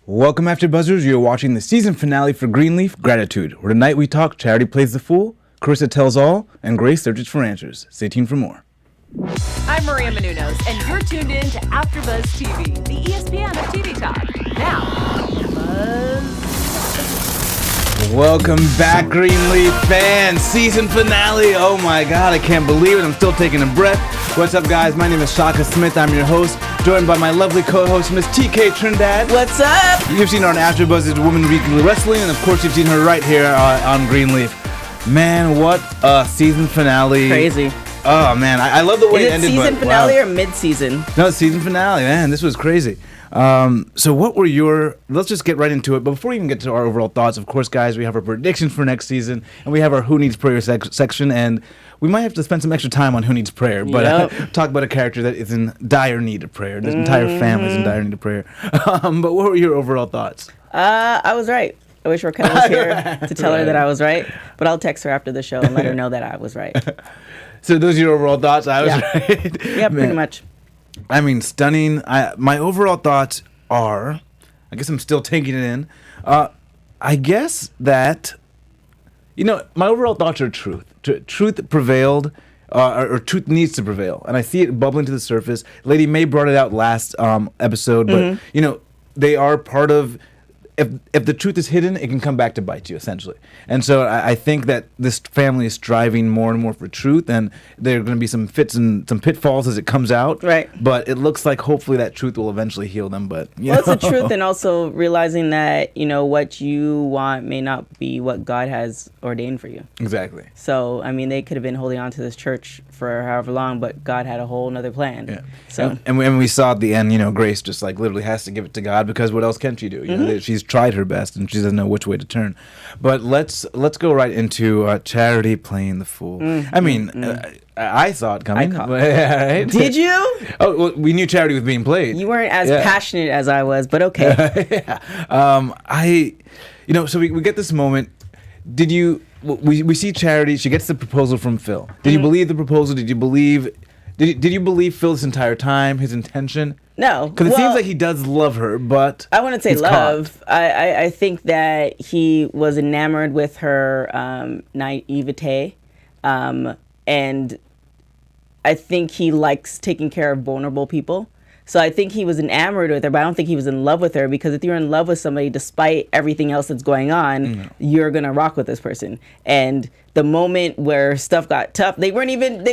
Welcome, AfterBuzzers. You're watching the season finale for Greenleaf, Gratitude, where tonight we talk, Charity plays the fool, Kerissa tells all, and Grace searches for answers. Stay tuned for more. I'm Maria Menounos, and you're tuned in to AfterBuzz TV, the ESPN of TV talk. Now, Buzz. Welcome back, Greenleaf fans. Season finale. Oh my God, I can't believe it. I'm still taking a breath. What's up, guys? My name is Shaka Smith. I'm your host, joined by my lovely co-host, Miss TK Trinidad. What's up? You've seen her on AfterBuzz's Women Weekly Wrestling, and of course, you've seen her right here on Greenleaf. Man, what a season finale. Crazy. Oh, man. I love the way it ended. Season finale or mid-season? No, season finale, man. This was crazy. So what were let's just get right into it. But before we even get to our overall thoughts, of course, guys, we have our predictions for next season, and we have our Who Needs Prayer section, and we might have to spend some extra time on Who Needs Prayer, but talk about a character that is in dire need of prayer. The entire family is in dire need of prayer. But what were your overall thoughts? I was right. I wish Raquel was here to tell her that I was right, but I'll text her after the show and let her know that I was right. So those are your overall thoughts? I was right? Yeah, pretty much. I mean, stunning. My overall thoughts are, I guess I'm still taking it in. I guess that, my overall thoughts are truth. Truth prevailed, or truth needs to prevail. And I see it bubbling to the surface. Lady May brought it out last episode, but, they are part of... If the truth is hidden, it can come back to bite you, essentially. And so I think that this family is striving more and more for truth, and there are going to be some fits and some pitfalls as it comes out. Right. But it looks like hopefully that truth will eventually heal them. But it's the truth, and also realizing that what you want may not be what God has ordained for you. Exactly. So I mean, they could have been holding on to this church for however long, but God had a whole nother plan. Yeah. So and we saw at the end, Grace just like literally has to give it to God, because what else can she do? She's tried her best and she doesn't know which way to turn. But let's go right into Charity playing the fool. I mean, I saw it coming. Right? Did you? Oh, well, we knew Charity was being played. You weren't as passionate as I was, but okay. So we get this moment. Did you? We see Charity. She gets the proposal from Phil. Did you believe the proposal? Did you believe Phil this entire time? His intention? No, because it seems like he does love her, but I wouldn't say love. I think that he was enamored with her naivete, and I think he likes taking care of vulnerable people. So I think he was enamored with her, but I don't think he was in love with her, because if you're in love with somebody, despite everything else that's going on, you're gonna rock with this person. And the moment where stuff got tough, they weren't even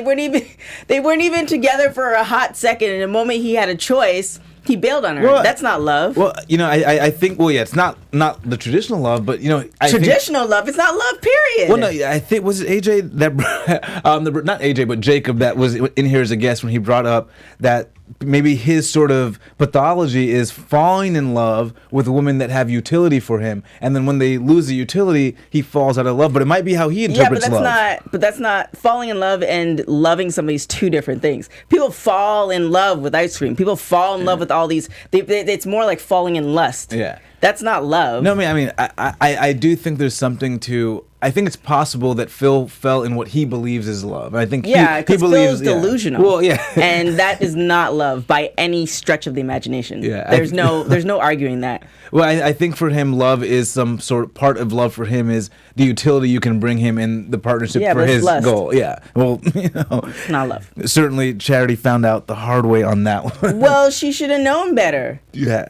together for a hot second. And the moment he had a choice, he bailed on her. Well, that's not love. Well, I think, it's not the traditional love, but traditional love. It's not love. Period. Well, no, I think was it AJ that not AJ, but Jacob that was in here as a guest when he brought up that maybe his sort of pathology is falling in love with women that have utility for him, and then when they lose the utility, he falls out of love. But it might be how he interprets love. But that's not falling in love and loving somebody's two different things. People fall in love with ice cream. People fall in love with all these. It's more like falling in lust. Yeah. That's not love. No, I mean, I do think there's something to. I think it's possible that Phil fell in what he believes is love. I think he believes Phil's delusional. Well, yeah, and that is not love by any stretch of the imagination. Yeah, there's no arguing that. Well, I think for him, love is some sort of part of love for him is the utility you can bring him in the partnership for his goal. Yeah. Well, it's not love. Certainly, Charity found out the hard way on that one. Well, she should have known better. Yeah.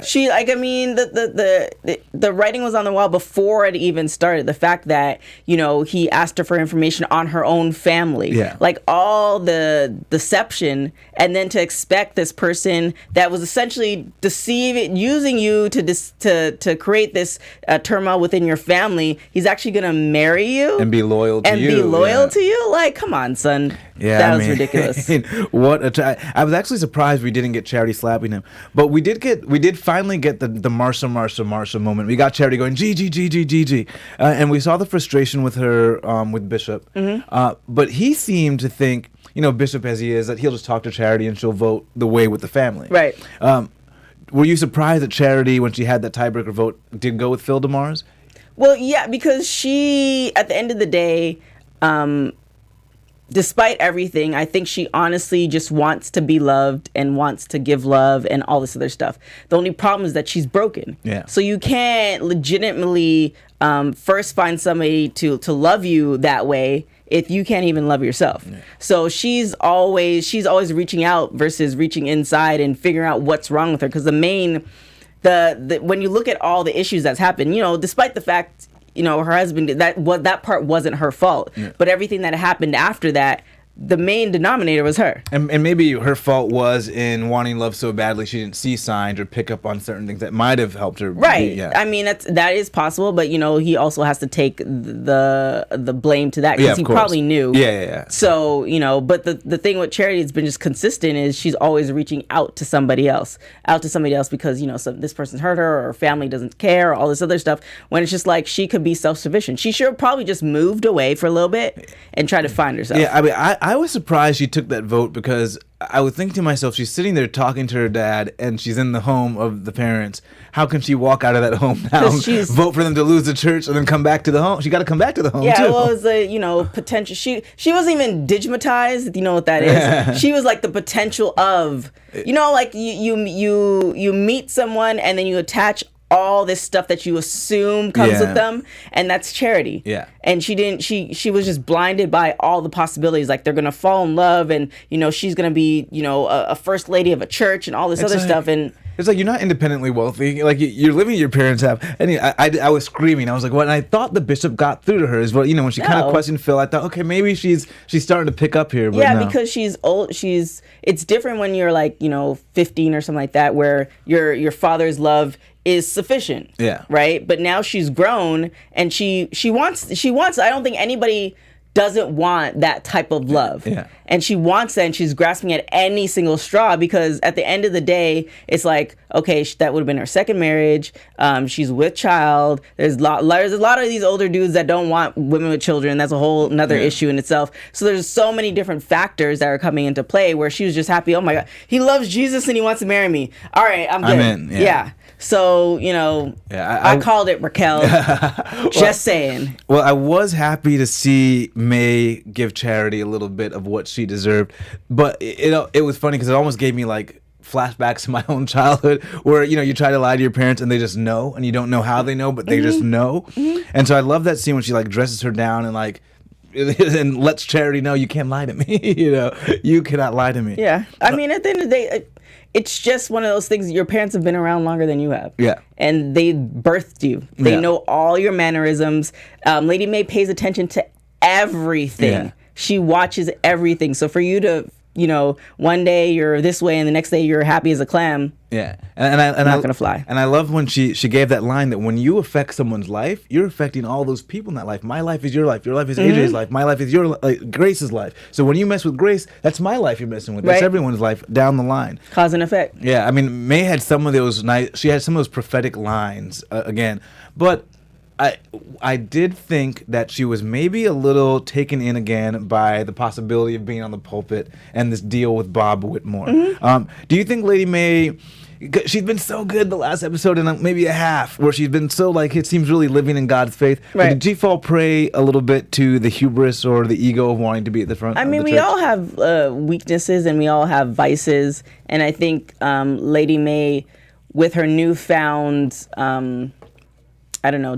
The writing was on the wall before it even started. The fact that he asked her for information on her own family. Yeah. Like all the deception, and then to expect this person that was essentially using you to create this turmoil within your family, he's actually gonna marry you and be loyal to you. Like, come on, son. Yeah, that was ridiculous. I was actually surprised we didn't get Charity slapping him, but we did finally get the Marsha moment. We got Charity going G, and we saw the frustration with her with Bishop. But he seemed to think, Bishop as he is, that he'll just talk to Charity and she'll vote the way with the family. Right. Were you surprised that Charity, when she had that tiebreaker vote, did go with Phil DeMars? Well, yeah, because she, at the end of the day, despite everything, I think she honestly just wants to be loved and wants to give love and all this other stuff. The only problem is that she's broken. Yeah. So you can't legitimately first find somebody to love you that way if you can't even love yourself. Yeah. So she's always reaching out versus reaching inside and figuring out what's wrong with her. Because the when you look at all the issues that's happened, despite the fact, her husband, that part wasn't her fault. Yeah. But everything that happened after that, the main denominator was her. And maybe her fault was in wanting love so badly she didn't see signs or pick up on certain things that might have helped her. Right. I mean, that is possible, but he also has to take the blame to that because he probably knew. Yeah. So, but the thing with Charity has been just consistent is she's always reaching out to somebody else because, this person's hurt her or her family doesn't care or all this other stuff, when it's just like she could be self-sufficient. She should have probably just moved away for a little bit and tried to find herself. Yeah, I mean, I was surprised she took that vote because I would think to myself, she's sitting there talking to her dad and she's in the home of the parents. How can she walk out of that home now, vote for them to lose the church and then come back to the home? She got to come back to the home too. Yeah, well, it was potential. She wasn't even digmatized. You know what that is? She was like the potential of, like you meet someone and then you attach all this stuff that you assume comes with them, and that's Charity. Yeah. And she was just blinded by all the possibilities, like they're gonna fall in love and she's gonna be a first lady of a church and all this other stuff. And it's like you're not independently wealthy, like you're living your parents have. And I was screaming, I was like, what? And I thought the bishop got through to her as well. When she kind of questioned Phil, I thought, okay, maybe she's starting to pick up here. But no. Because she's old. It's different when you're like 15 or something like that, where your father's love is sufficient. Yeah. Right? But now she's grown and she wants I don't think anybody doesn't want that type of love. Yeah. And she wants that, and she's grasping at any single straw because at the end of the day, it's like, okay, that would have been her second marriage. She's with child. There's a lot of these older dudes that don't want women with children. That's a whole another issue in itself. So there's so many different factors that are coming into play where she was just happy. Oh my God, he loves Jesus and he wants to marry me. All right, I'm good. I'm in. Yeah. So, I called it, Raquel. Just saying. Well, I was happy to see May give Charity a little bit of what she deserved. But, it was funny because it almost gave me, like, flashbacks to my own childhood where, you try to lie to your parents and they just know. And you don't know how they know, but they just know. Mm-hmm. And so I love that scene when she, like, dresses her down and, like, and lets Charity know, you can't lie to me. You cannot lie to me. Yeah. I mean, at the end of the day, it's just one of those things. Your parents have been around longer than you have. Yeah. And they birthed you. They know all your mannerisms. Lady May pays attention to everything. Yeah. She watches everything. So for you to, one day you're this way and the next day you're happy as a clam. Yeah. And not going to fly. And I love when she gave that line that when you affect someone's life, you're affecting all those people in that life. My life is your life. Your life is AJ's life. My life is Grace's life. So when you mess with Grace, that's my life you're messing with. That's everyone's life down the line. Cause and effect. Yeah. I mean, May had some of those she had some of those prophetic lines again. But I did think that she was maybe a little taken in again by the possibility of being on the pulpit and this deal with Bob Whitmore. Mm-hmm. Do you think Lady May, she's been so good the last episode and maybe a half where she's been so it seems really living in God's faith. Right. Did she fall prey a little bit to the hubris or the ego of wanting to be at the front? I mean, we all have weaknesses and we all have vices. And I think Lady May, with her newfound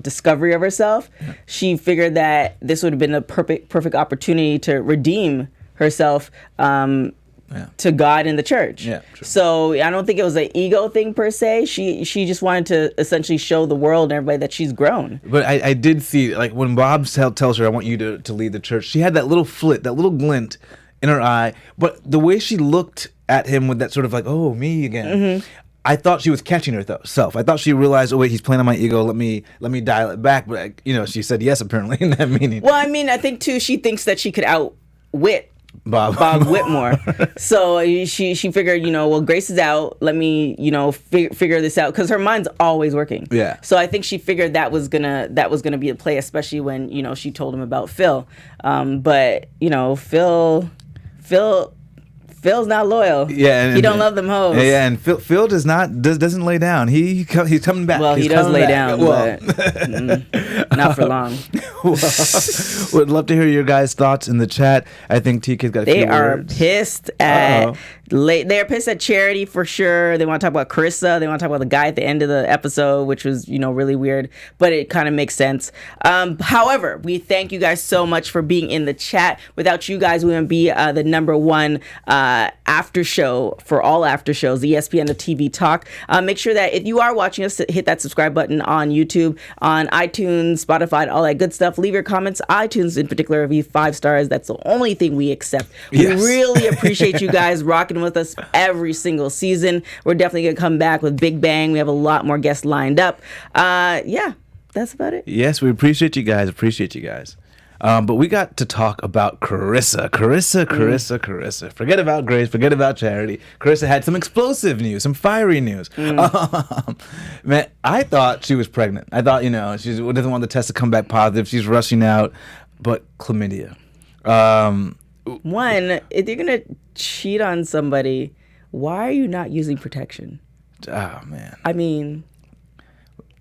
discovery of herself, she figured that this would have been a perfect opportunity to redeem herself to God and the church. Yeah, true. So I don't think it was an ego thing per se. She just wanted to essentially show the world and everybody that she's grown. But I did see, like, when Bob tells her, I want you to lead the church, she had that little flit, that little glint in her eye. But the way she looked at him with that sort of like, oh, me again. Mm-hmm. I thought she was catching herself. I thought she realized, oh wait, he's playing on my ego. Let me dial it back. But she said yes apparently in that meeting. Well, I mean, I think too, she thinks that she could outwit Bob Whitmore. So she figured, Grace is out. Let me, figure this out, because her mind's always working. Yeah. So I think she figured that was gonna be a play, especially when she told him about Phil. But Phil Phil's not loyal. Yeah, he don't love them hoes. Yeah, and Phil doesn't lay down. He's coming back. Well, he does lay down, well, but not for long. Would love to hear your guys' thoughts in the chat. I think TK's got a few words. Pissed at. They're pissed at Charity for sure. They want to talk about Kerissa. They want to talk about the guy at the end of the episode, which was, really weird, but it kind of makes sense. However, we thank you guys so much for being in the chat. Without you guys, we wouldn't be the number one after show for all after shows, ESPN of TV Talk. Make sure that if you are watching us, hit that subscribe button on YouTube, on iTunes, Spotify, all that good stuff. Leave your comments. iTunes in particular, if you 5 stars, that's the only thing we accept. Yes. We really appreciate you guys rocking with us every single season. We're definitely gonna come back with Big Bang. We have a lot more guests lined up. Yeah, that's about it. Yes, we appreciate you guys. But we got to talk about Kerissa. Kerissa. Forget about Grace. Forget about Charity. Kerissa had some explosive news, some fiery news. Man, I thought she was pregnant. I thought, she doesn't want the test to come back positive. She's rushing out. But chlamydia. One, if you're going to cheat on somebody, why are you not using protection? Oh, man. I mean...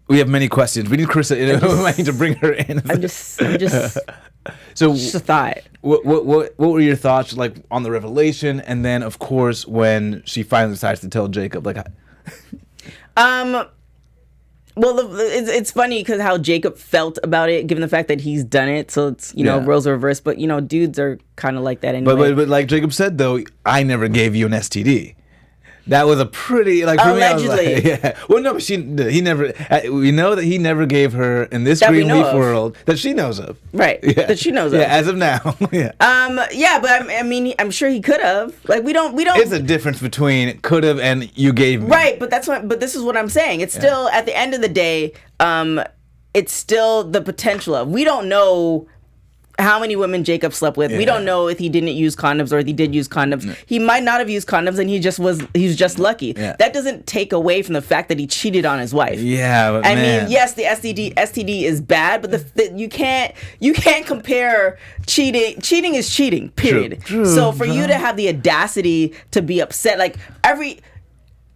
We have many questions. We need Kerissa. We might need to bring her in. I'm just so just a thought. What were your thoughts like on the revelation, and then of course when she finally decides to tell Jacob? Like, well, it's funny because how Jacob felt about it, given the fact that he's done it. So it's roles are reversed, but dudes are kind of like that anyway. But like Jacob said though, I never gave you an STD. That was a pretty for allegedly. Me, I was like, yeah. Well, no, but he never. We know that he never gave her in this Greenleaf world that she knows of. Right. Yeah. That she knows of. Yeah, as of now. Yeah. Yeah, but I mean, I'm sure he could have. Like, we don't. It's a difference between could have and you gave me. Right, but but this is what I'm saying. It's still at the end of the day, it's still the potential of. We don't know how many women Jacob slept with. Yeah. We don't know if he didn't use condoms or if he did use condoms. Yeah. He might not have used condoms and he's just lucky. Yeah. That doesn't take away from the fact that he cheated on his wife. Yeah, but I mean, yes, the STD is bad, but you can't compare cheating. Cheating is cheating, period. True. So for you to have the audacity to be upset, like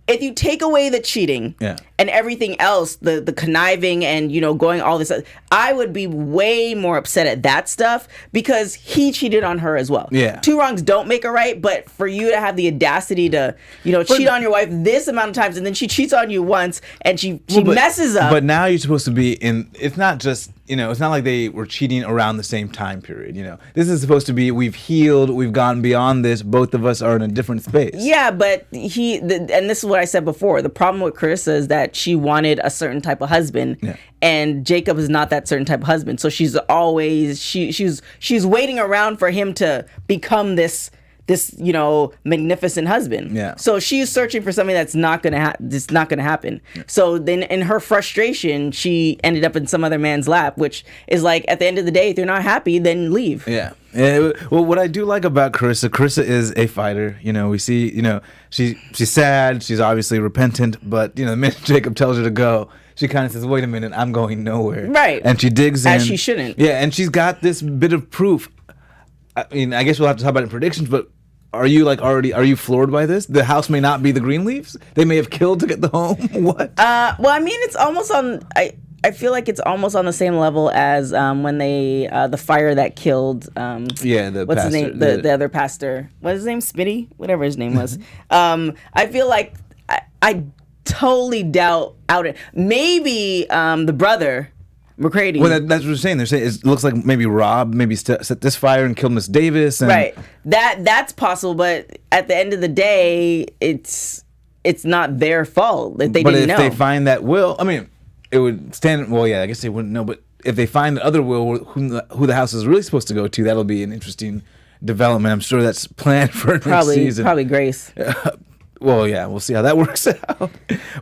if you take away the cheating and everything else, the conniving and, going all this, I would be way more upset at that stuff because he cheated on her as well. Yeah. 2 wrongs don't make a right, but for you to have the audacity to, cheat on your wife this amount of times and then she cheats on you once and she messes up. But now you're supposed to be it's not just, it's not like they were cheating around the same time period, This is supposed to be, we've healed, we've gone beyond this, both of us are in a different space. Yeah, but and this is what I said before, the problem with Kerissa is that she wanted a certain type of husband, and Jacob is not that certain type of husband. So she's always, she's waiting around for him to become this magnificent husband. Yeah. So she's searching for something that's not gonna happen. So then, in her frustration, she ended up in some other man's lap, which is like, at the end of the day, if you're not happy, then leave. Yeah. Well, what I do like about Kerissa is a fighter. We see, she's sad, she's obviously repentant, but the minute Jacob tells her to go, she kind of says, wait a minute, I'm going nowhere. Right. And she digs in. As she shouldn't. Yeah, and she's got this bit of proof. I mean, I guess we'll have to talk about it in predictions, but are you floored by this? The house may not be the Greenleafs? They may have killed to get the home? What? Well, I mean, it's almost on... I feel like it's almost on the same level as when they the fire that killed the what's pastor, his name, the other pastor, what's his name, Smitty, whatever his name was. I feel like I totally doubt it. Maybe the brother McCready. Well, that's what they're saying. They're saying it looks like maybe Rob set this fire and killed Miss Davis. And right. That's possible, but at the end of the day, it's not their fault that they didn't know. But if they find that will, I mean, it would stand. Well, yeah, I guess they wouldn't know. But if they find the other will, who the house is really supposed to go to, that'll be an interesting development. I'm sure that's planned for next season. Probably Grace. Well, yeah, we'll see how that works out.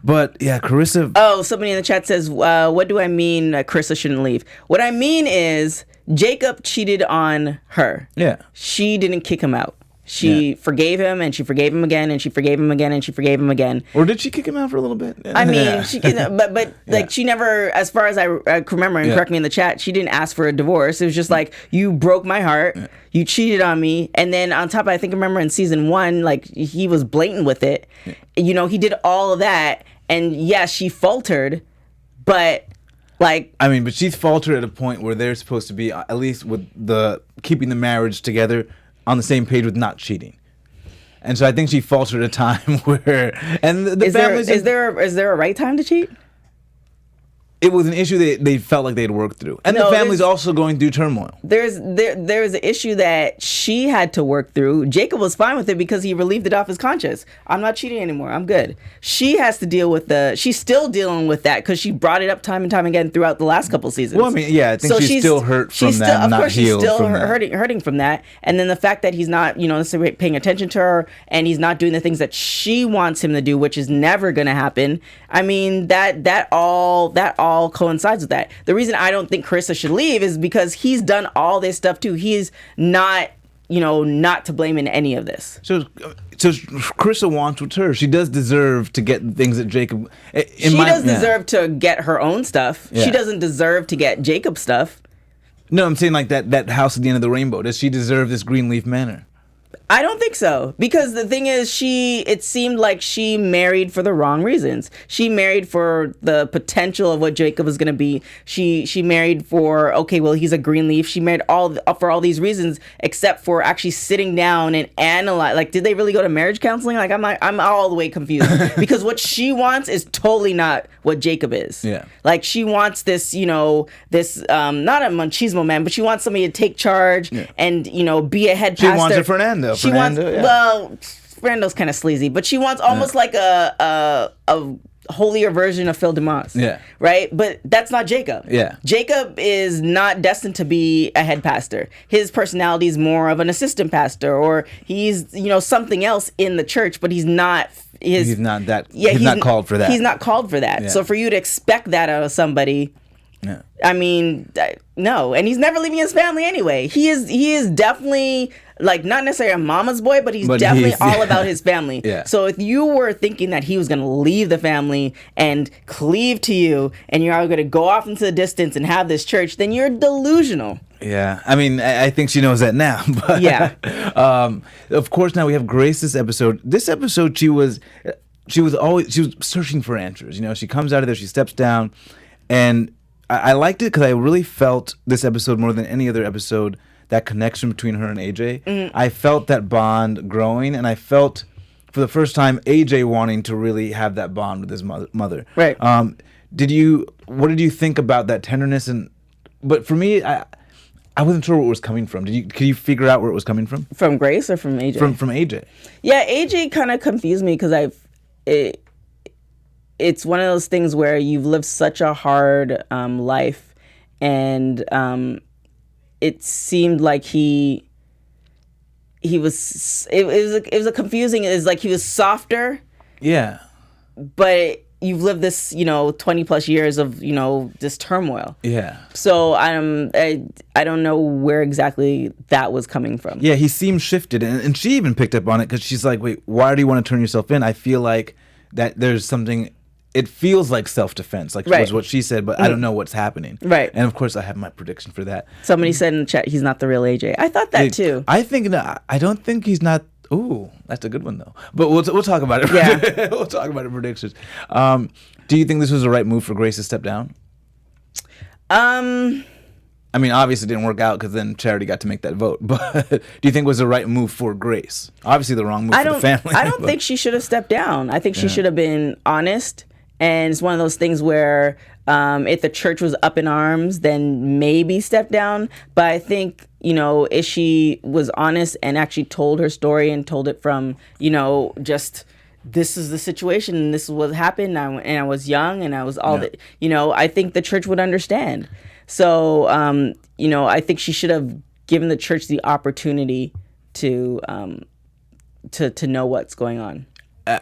But yeah, Kerissa. Oh, somebody in the chat says, "What do I mean? Kerissa shouldn't leave." What I mean is Jacob cheated on her. Yeah, she didn't kick him out. She forgave him, and she forgave him again, and she forgave him again, and she forgave him again. Or did she kick him out for a little bit? I mean, she but like she never, as far as I can remember, and correct me in the chat, she didn't ask for a divorce. It was just like, you broke my heart, you cheated on me, and then on top, I think I remember in season 1, like he was blatant with it. You know, he did all of that, and yes, she faltered, but like, I mean, but she's faltered at a point where they're supposed to be, at least with the keeping the marriage together, on the same page with not cheating. And so I think she faltered at a time where, and the families, is there a right time to cheat? It was an issue they felt like they'd worked through, and the family's also going through turmoil. There's an issue that she had to work through. Jacob was fine with it because he relieved it off his conscience. I'm not cheating anymore. I'm good. She has to deal with she's still dealing with that because she brought it up time and time again throughout the last couple seasons. Well, I mean, yeah, I think she's still hurt from that. Of not course, she's healed still from that. hurting from that. And then the fact that he's not, necessarily paying attention to her, and he's not doing the things that she wants him to do, which is never going to happen. I mean, that all coincides with that. The reason I don't think Kerissa should leave is because he's done all this stuff too. He's not, not to blame in any of this. So Kerissa wants what's hers. She does deserve to get things that Jacob. She does deserve to get her own stuff. Yeah. She doesn't deserve to get Jacob's stuff. No, I'm saying like that house at the end of the rainbow. Does she deserve this Greenleaf Manor? I don't think so, because the thing is, it seemed like she married for the wrong reasons. She married for the potential of what Jacob was going to be. She married for, okay, well, he's a Greenleaf. She married for all these reasons, except for actually sitting down and analyze. Like, did they really go to marriage counseling? Like, I'm all the way confused because what she wants is totally not what Jacob is. Yeah. Like, she wants this, not a machismo man, but she wants somebody to take charge and, be a head pastor. She wants a Fernando. She wants, well, Fernando's kind of sleazy, but she wants almost like a holier version of Phil DeMoss. Yeah. Right? But that's not Jacob. Yeah. Jacob is not destined to be a head pastor. His personality is more of an assistant pastor, or he's, something else in the church, but he's not. He's not called for that. He's not called for that. Yeah. So for you to expect that out of somebody, I mean, no. And he's never leaving his family anyway. He is definitely, like, not necessarily a mama's boy, but he's definitely all about his family. Yeah. So if you were thinking that he was going to leave the family and cleave to you, and you're going to go off into the distance and have this church, then you're delusional. Yeah, I mean, I think she knows that now. But, yeah. Of course, now we have Grace this episode. This episode, she was searching for answers. She comes out of there, she steps down, and I liked it because I really felt this episode more than any other episode, that connection between her and AJ. Mm-hmm. I felt that bond growing, and I felt for the first time AJ wanting to really have that bond with his mother. Right. What did you think about that tenderness? But for me, I wasn't sure where it was coming from. Could you figure out where it was coming from? From Grace or from AJ? From AJ. Yeah, AJ kind of confused me because it's one of those things where you've lived such a hard life, and it seemed like he was. It was a confusing. It was like he was softer. Yeah. But you've lived this, 20 plus years of, this turmoil. Yeah. So I don't know where exactly that was coming from. Yeah, he seemed shifted, and she even picked up on it because she's like, "Wait, why do you want to turn yourself in?" I feel like that there's something. It feels like self-defense, like was what she said, but I don't know what's happening. Right. And of course, I have my prediction for that. Somebody said in the chat he's not the real AJ. I thought that too. I don't think he's not. Ooh, that's a good one though. But we'll talk about it. Yeah. We'll talk about it. Predictions. Do you think this was the right move for Grace to step down? I mean, obviously it didn't work out because then Charity got to make that vote. But do you think it was the right move for Grace? Obviously the wrong move for the family. I don't think she should have stepped down. I think she should have been honest. And it's one of those things where if the church was up in arms, then maybe step down. But I think, if she was honest and actually told her story and told it from, just this is the situation and this is what happened, and I was young and I was all that, I think the church would understand. So, I think she should have given the church the opportunity to know what's going on.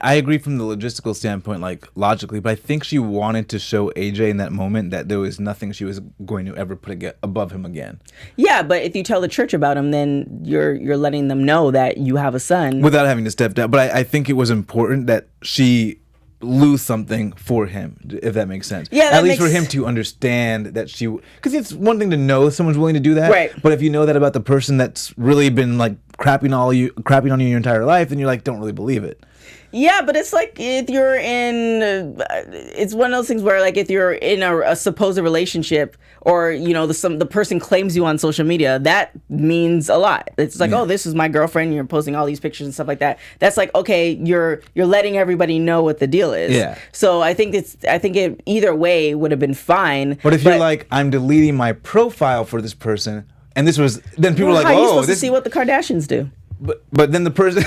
I agree from the logistical standpoint, like logically, but I think she wanted to show AJ in that moment that there was nothing she was going to ever put above him again. Yeah, but if you tell the church about him, then you're letting them know that you have a son without having to step down. But I think it was important that she lose something for him, if that makes sense. Yeah, at least for him to understand that she, because it's one thing to know someone's willing to do that, right? But if you know that about the person that's really been like crapping on you your entire life, then you're like, don't really believe it. Yeah, but it's like if you're in, it's one of those things where like if you're in a supposed relationship, or you know the person claims you on social media, that means a lot. It's like, oh, this is my girlfriend. You're posting all these pictures and stuff like that. That's like, okay, you're letting everybody know what the deal is. Yeah. So I think it either way would have been fine. But if you're like, I'm deleting my profile for this person, and this was, then people are like, how are you oh, supposed to see what the Kardashians do? But then the person.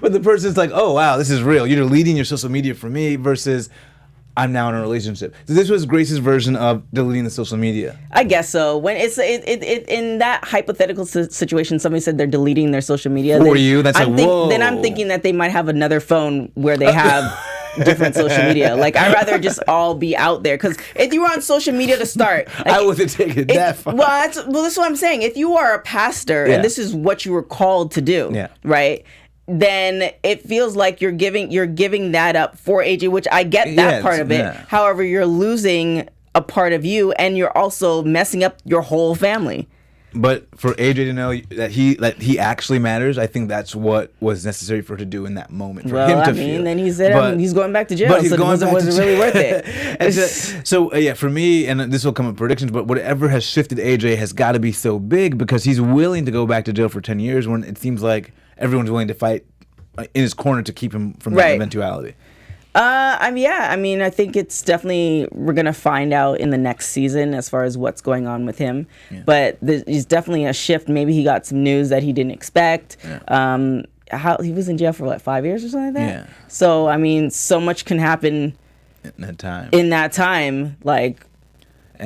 But the person's like, oh, wow, this is real. You're deleting your social media for me versus I'm now in a relationship. So this was Grace's version of deleting the social media. I guess so. When it's in that hypothetical situation, somebody said they're deleting their social media. For you, that's whoa. Then I'm thinking that they might have another phone where they have different social media. Like, I'd rather just all be out there. Because if you were on social media to start... Like, I wouldn't take it that far. Well, this is what I'm saying. If you are a pastor and this is what you were called to do, right? Then it feels like you're giving that up for AJ, which I get that part of it. Yeah. However, you're losing a part of you, and you're also messing up your whole family. But for AJ to know that he actually matters, I think that's what was necessary for her to do in that moment. For him to feel. Then he said he's going back to jail, so it wasn't really worth it. So for me, and this will come with predictions, but whatever has shifted AJ has got to be so big because he's willing to go back to jail for 10 years when it seems like everyone's willing to fight in his corner to keep him from that eventuality. I think it's definitely, we're going to find out in the next season as far as what's going on with him. Yeah. But there's definitely a shift. Maybe he got some news that he didn't expect. Yeah. He was in jail for 5 years or something like that? Yeah. So, so much can happen in that time.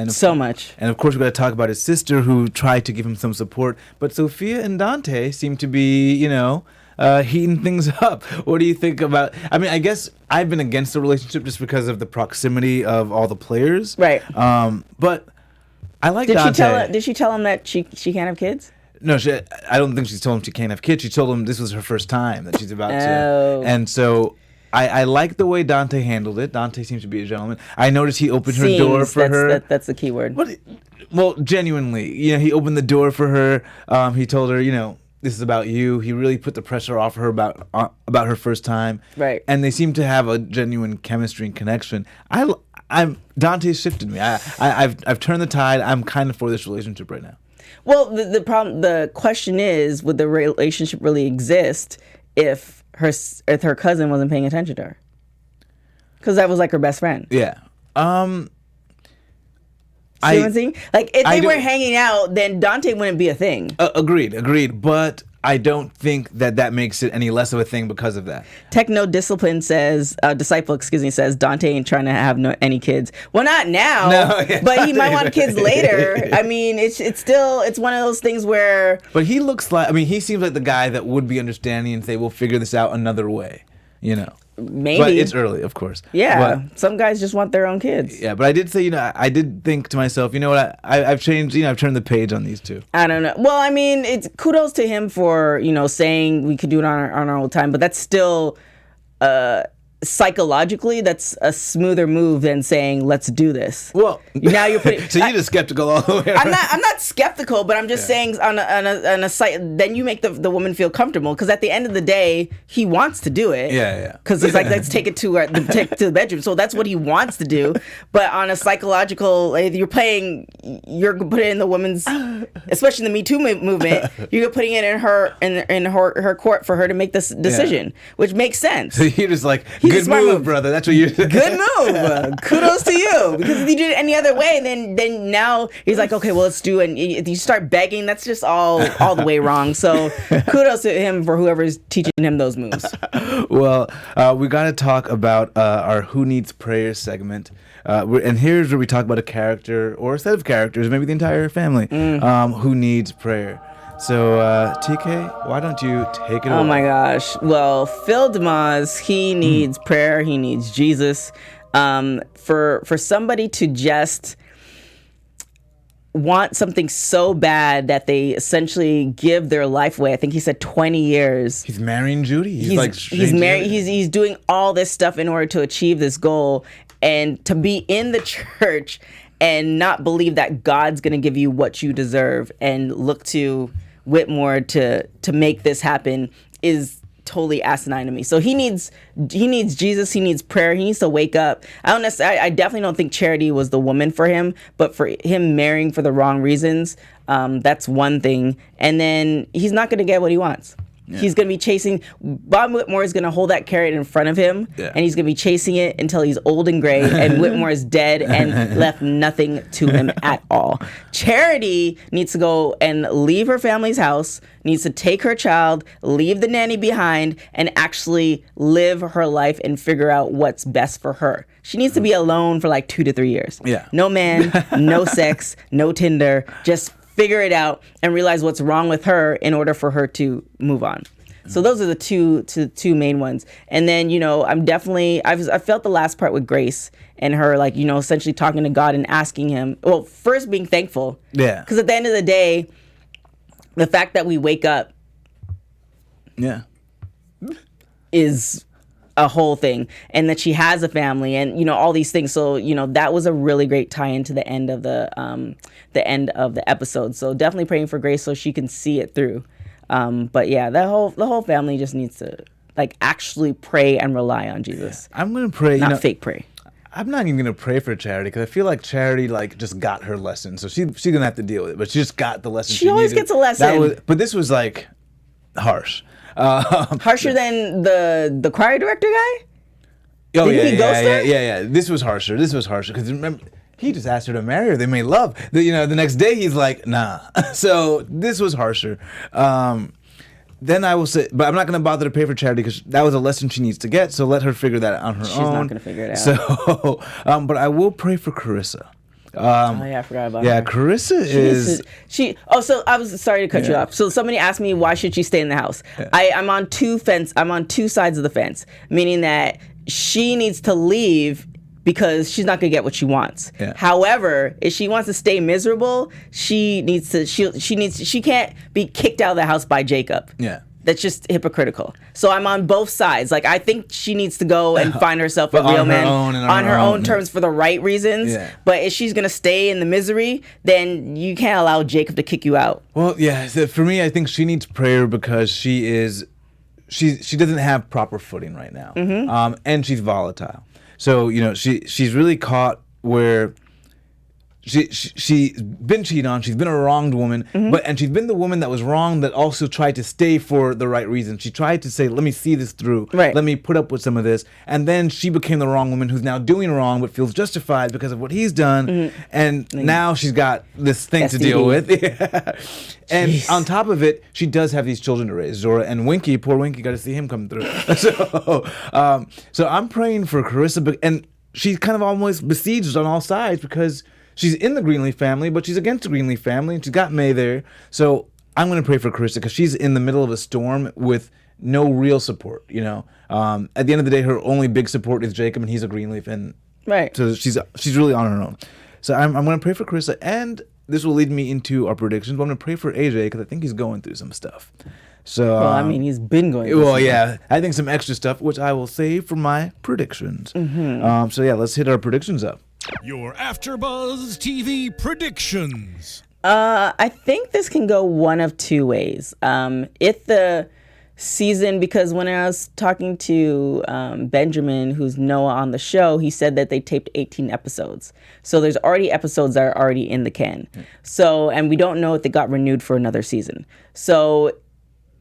So much. And of course, we got to talk about his sister who tried to give him some support. But Sophia and Dante seem to be, heating things up. What do you think about... I guess I've been against the relationship just because of the proximity of all the players. Right. But I like Dante. Did she tell him that she can't have kids? No, I don't think she's told him she can't have kids. She told him this was her first time that she's about to. And so... I like the way Dante handled it. Dante seems to be a gentleman. I noticed he opened her door for her. That's the key word. Well, genuinely, he opened the door for her. He told her, this is about you. He really put the pressure off her about her first time. Right. And they seem to have a genuine chemistry and connection. Dante's shifted me. I've turned the tide. I'm kind of for this relationship right now. Well, the question is, would the relationship really exist if her cousin wasn't paying attention to her? Because that was like her best friend. Yeah. See what I'm saying? Like, if they were hanging out, then Dante wouldn't be a thing. Agreed. But I don't think that makes it any less of a thing because of that. Disciple says Dante ain't trying to have any kids. Well, not now, but he might want kids later. It's one of those things where... But he looks like, he seems like the guy that would be understanding and say, we'll figure this out another way, Maybe. But it's early, of course. Yeah, some guys just want their own kids. Yeah, but I did say, I did think to myself, you know what, I've changed, I've turned the page on these two. I don't know. Well, it's kudos to him for, saying we could do it on our own time, but that's still, psychologically, that's a smoother move than saying, let's do this. Well, now you're putting... So you're just skeptical all the way around. I'm not skeptical, but I'm just saying on a site, then you make the woman feel comfortable, because at the end of the day, he wants to do it. Yeah. Because he's like, let's take it to the bedroom. So that's what he wants to do. But on a psychological, you're putting it in the woman's, especially in the Me Too movement, you're putting it in her court for her to make this decision, which makes sense. So you're just like... Good move, brother. That's what you did. Good move. Kudos to you. Because if you did it any other way, then now he's like, okay, well, let's do it. And if you start begging, that's just all the way wrong. So kudos to him for whoever's teaching him those moves. Well, we got to talk about our Who Needs Prayer segment. And here's where we talk about a character or a set of characters, maybe the entire family, who needs prayer. So, TK, why don't you take it away? Oh my gosh. Well, Phil DeMoss, he needs prayer. He needs Jesus. For somebody to just want something so bad that they essentially give their life away. I think he said 20 years. He's marrying Judy. He's married. He's doing all this stuff in order to achieve this goal, and to be in the church and not believe that God's going to give you what you deserve and look to Whitmore to make this happen is totally asinine to me. So he needs Jesus. He needs prayer. He needs to wake up. I definitely don't think Charity was the woman for him, but for him marrying for the wrong reasons, that's one thing. And then he's not going to get what he wants. Yeah. He's going to be chasing. Bob Whitmore is going to hold that carrot in front of him, and he's going to be chasing it until he's old and gray, and Whitmore is dead and left nothing to him at all. Charity needs to go and leave her family's house, needs to take her child, leave the nanny behind, and actually live her life and figure out what's best for her. She needs to be alone for like 2 to 3 years. Yeah. No man, no sex, no Tinder, just figure it out and realize what's wrong with her in order for her to move on. So those are the two main ones. And then, I felt the last part with Grace and her, essentially talking to God and asking him, well, first being thankful. Yeah. Because at the end of the day, the fact that we wake up is a whole thing, and that she has a family and all these things. So that was a really great tie into the end of the episode. So definitely praying for Grace so she can see it through. But yeah, the whole family just needs to actually pray and rely on Jesus. I'm gonna pray, not fake pray. I'm not even gonna pray for Charity because I feel like Charity just got her lesson, so she's gonna have to deal with it. But she just got the lesson. She always gets a lesson. But this was harsh. Harsher than the choir director guy? Oh, yeah. This was harsher because remember, he just asked her to marry her. They made love. The next day he's like, nah. So this was harsher. Then I will say, but I'm not going to bother to pay for Charity because that was a lesson she needs to get. So let her figure that out on her own. She's not going to figure it out. So, but I will pray for Kerissa. I forgot about her. Yeah, Kerissa is. So I was sorry to cut you off. So somebody asked me why should she stay in the house. Yeah. I'm on two sides of the fence, meaning that she needs to leave because she's not gonna get what she wants. Yeah. However, if she wants to stay miserable, she can't be kicked out of the house by Jacob. Yeah. That's just hypocritical. So I'm on both sides. I think she needs to go and find herself a real man on her own terms for the right reasons. Yeah. But if she's going to stay in the misery, then you can't allow Jacob to kick you out. Well, yeah. For me, I think she needs prayer because she doesn't have proper footing right now. Mm-hmm. And she's volatile. So, she's really caught where she's been cheated on. She's been a wronged woman, and she's been the woman that was wrong that also tried to stay for the right reason. She tried to say, "Let me see this through. Right. Let me put up with some of this." And then she became the wrong woman who's now doing wrong but feels justified because of what he's done. Mm-hmm. And now she's got this thing to deal with. And on top of it, she does have these children to raise. Zora and Winky, poor Winky, got to see him come through. So I'm praying for Kerissa, and she's kind of almost besieged on all sides because she's in the Greenleaf family, but she's against the Greenleaf family, and she's got May there. So I'm going to pray for Kerissa because she's in the middle of a storm with no real support. At the end of the day, her only big support is Jacob, and he's a Greenleaf, and so she's really on her own. So I'm going to pray for Kerissa, and this will lead me into our predictions. But I'm going to pray for AJ because I think he's going through some stuff. So he's been going through some stuff. I think some extra stuff, which I will save for my predictions. Mm-hmm. Let's hit our predictions up. Your AfterBuzz TV predictions. I think this can go one of two ways. If the season, because when I was talking to Benjamin, who's Noah on the show, he said that they taped 18 episodes. So there's already episodes that are already in the can. So, and we don't know if they got renewed for another season. So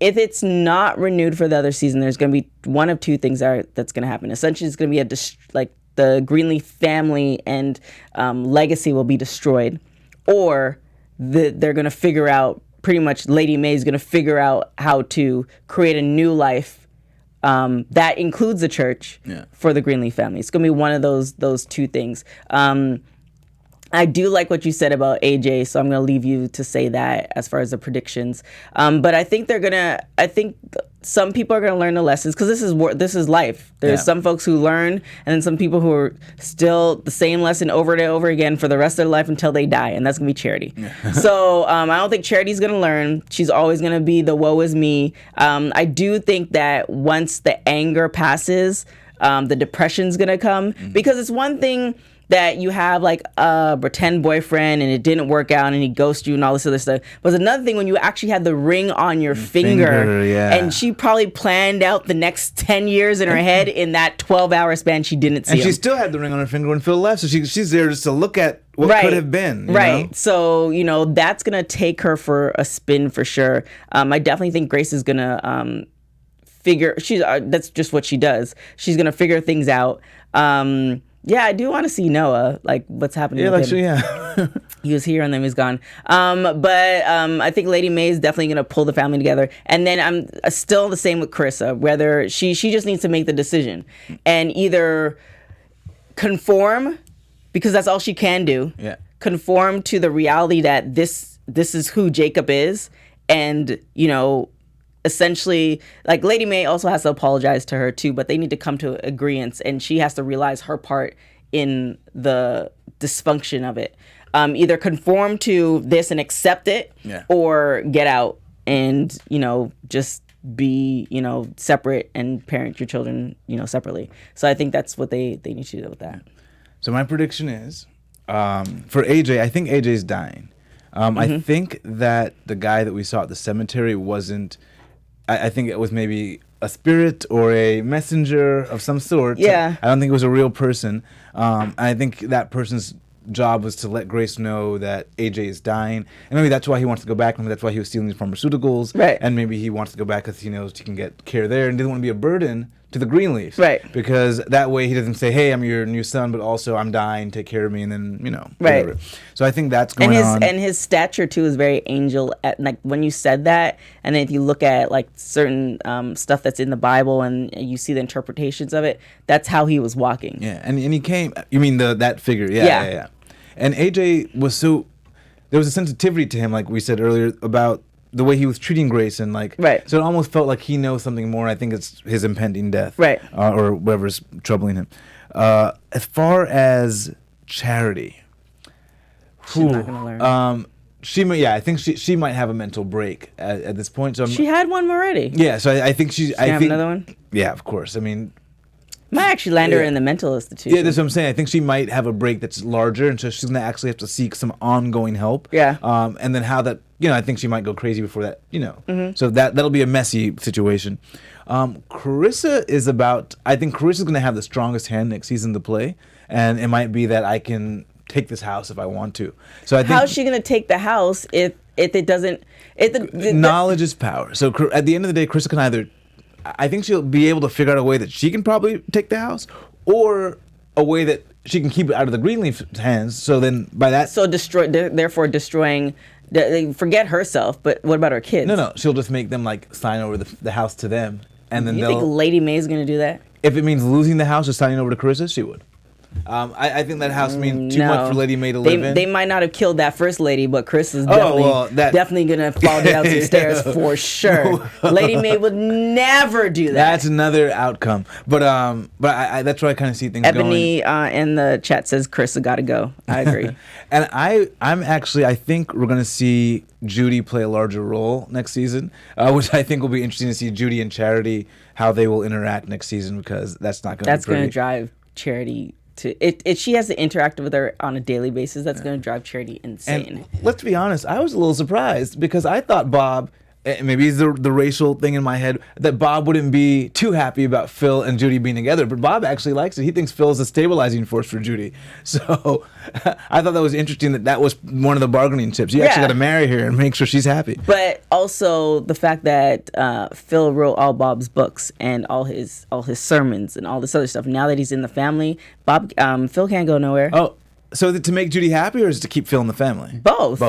if it's not renewed for the other season, there's going to be one of two things that's going to happen. Essentially, it's going to be the Greenleaf family and legacy will be destroyed, or they're going to figure out, pretty much Lady May is going to figure out how to create a new life that includes the church for the Greenleaf family. It's going to be one of those two things. I do like what you said about AJ, so I'm going to leave you to say that as far as the predictions. But I think some people are going to learn the lessons because this is life. There's some folks who learn, and then some people who are still the same lesson over and over again for the rest of their life until they die, and that's going to be Charity. So I don't think Charity's going to learn. She's always going to be the woe is me. I do think that once the anger passes, the depression's going to come, because it's one thing that you have like a pretend boyfriend and it didn't work out and he ghosted you and all this other stuff. But it's another thing when you actually had the ring on your finger and she probably planned out the next 10 years in her head in that 12-hour span she didn't see and him. she still had the ring on her finger when Phil left, so she's there just to look at what could have been. You know? So, that's going to take her for a spin for sure. I definitely think Grace is going to figure, that's just what she does. She's going to figure things out. Yeah, I do want to see Noah, like what's happening with him. He was here and then he's gone. But I think Lady Mae is definitely going to pull the family together. And then I'm still the same with Kerissa, whether she just needs to make the decision and either conform, because that's all she can do. Conform to the reality that this is who Jacob is, and essentially, like, Lady Mae also has to apologize to her too, but they need to come to agreements, and she has to realize her part in the dysfunction of it. Either conform to this and accept it, or get out and just be separate and parent your children separately. So I think that's what they need to do with that. So my prediction is for AJ. I think AJ's dying. I think that the guy that we saw at the cemetery wasn't. I think it was maybe a spirit or a messenger of some sort. I don't think it was a real person. I think that person's job was to let Grace know that AJ is dying, and maybe that's why he wants to go back. Maybe that's why he was stealing these pharmaceuticals, and maybe he wants to go back because he knows he can get care there and didn't want to be a burden to the Greenleafs, because that way he doesn't say, hey, I'm your new son, but also I'm dying, take care of me, and then whatever. So I think that's going on. And his stature too is very angel. Like when you said that, and then if you look at like certain stuff that's in the Bible and you see the interpretations of it, that's how he was walking. And he came. You mean that figure? Yeah. And AJ was there was a sensitivity to him, like we said earlier, about the way he was treating Grace, and so it almost felt like he knows something more. I think it's his impending death, or whatever's troubling him. As far as Charity, she's not gonna learn. I think she might have a mental break at this point. So she had one already. Yeah, so I think I think another one. Yeah, of course. I mean, might actually land her in the mental institution. Yeah, that's what I'm saying. I think she might have a break that's larger, and so she's gonna actually have to seek some ongoing help. And then how that. I think she might go crazy before that, So that'll be a messy situation. Kerissa is I think Carissa's going to have the strongest hand next season to play, and it might be that I can take this house if I want to. So I think, how's she going to take the house if it doesn't? Knowledge is power. So at the end of the day, Kerissa can either, I think she'll be able to figure out a way that she can probably take the house, or a way that she can keep it out of the Greenleaf's hands. So then by that, therefore destroying. Forget herself, but what about her kids? No, she'll just make them sign over the house to them, and then you think Lady Mae's gonna do that? If it means losing the house or signing over to Kerissa, she would. I think that house means too much for Lady Mae to live in. They might not have killed that first lady, but Chris is definitely gonna fall down some stairs for sure. Lady Mae would never do that. That's another outcome. But I that's where I kind of see things Ebony, going. in the chat says Chris has got to go. I agree. And I think we're gonna see Judy play a larger role next season, which I think will be interesting to see Judy and Charity, how they will interact next season, because that's not gonna. That's gonna drive Charity. She has to interact with her on a daily basis. That's going to drive Charity insane. And let's be honest, I was a little surprised, because I thought Bob, maybe it's the racial thing in my head, that Bob wouldn't be too happy about Phil and Judy being together. But Bob actually likes it. He thinks Phil is a stabilizing force for Judy. So I thought that was interesting, that was one of the bargaining chips. You actually got to marry her and make sure she's happy. But also the fact that Phil wrote all Bob's books and all his sermons and all this other stuff. Now that he's in the family, Phil can't go nowhere. Oh. So to make Judy happy, or is it to keep filling the family? Both.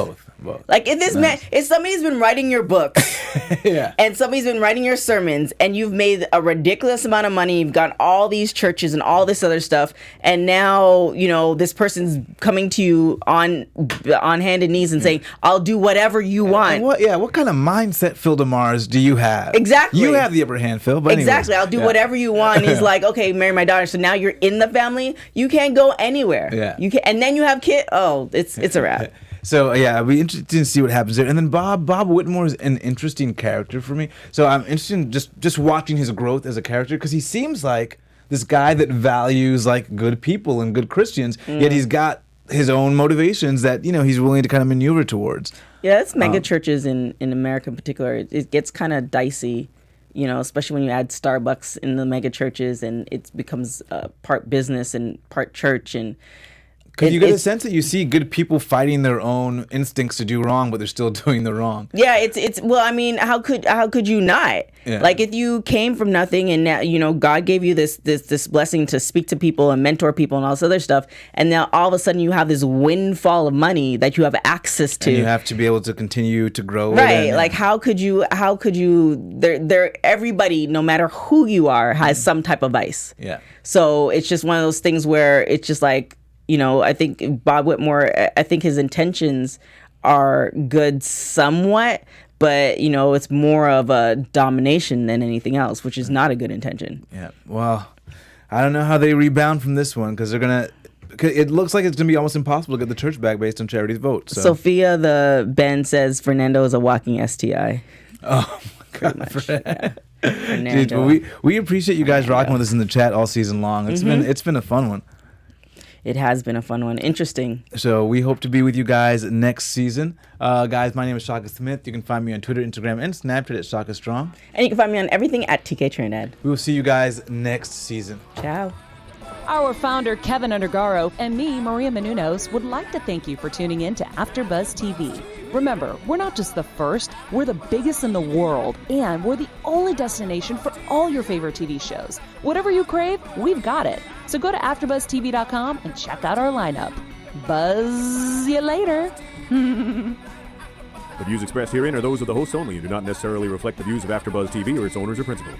Like if this man, if somebody's been writing your books, Yeah. and somebody's been writing your sermons, and you've made a ridiculous amount of money, you've got all these churches and all this other stuff, and now this person's coming to you on hand and knees and saying, "I'll do whatever you want." What kind of mindset, Phil DeMars, do you have? Exactly. You have the upper hand, Phil. But Exactly. I'll do whatever you want. And he's like, okay, marry my daughter. So now you're in the family. You can't go anywhere. Yeah. You can, and then you have kids. Oh, it's a wrap. So it'll be interesting to see what happens there. And then Bob Whitmore is an interesting character for me. So I'm interested in just watching his growth as a character, because he seems like this guy that values like good people and good Christians, yet he's got his own motivations that he's willing to kind of maneuver towards. Yeah, it's mega churches in America in particular. It gets kind of dicey, especially when you add Starbucks in the mega churches, and it becomes part business and part church. And because you get a sense that you see good people fighting their own instincts to do wrong, but they're still doing the wrong. Yeah, it's well, I mean, how could you not? Yeah. Like if you came from nothing and now God gave you this blessing to speak to people and mentor people and all this other stuff, and now all of a sudden you have this windfall of money that you have access to. And you have to be able to continue to grow. Right. Like how could you everybody, no matter who you are, has some type of vice. Yeah. So it's just one of those things where it's just like, I think Bob Whitmore, I think his intentions are good somewhat, but, it's more of a domination than anything else, which is not a good intention. Yeah. Well, I don't know how they rebound from this one, because it looks like it's going to be almost impossible to get the church back based on Charity's vote. So. Sophia, the Ben, says Fernando is a walking STI. Oh, my God. Yeah. Dude, well, we appreciate you guys rocking with us in the chat all season long. It's been a fun one. It has been a fun one. Interesting. So we hope to be with you guys next season. Guys, my name is Shaka Smith. You can find me on Twitter, Instagram, and Snapchat at Shaka Strong. And you can find me on everything at TK Trinidad. We will see you guys next season. Ciao. Our founder, Keven Undergaro, and me, Maria Menounos, would like to thank you for tuning in to AfterBuzz TV. Remember, we're not just the first, we're the biggest in the world, and we're the only destination for all your favorite TV shows. Whatever you crave, we've got it. So go to AfterBuzzTV.com and check out our lineup. Buzz you later. The views expressed herein are those of the hosts only and do not necessarily reflect the views of AfterBuzz TV or its owners or principal.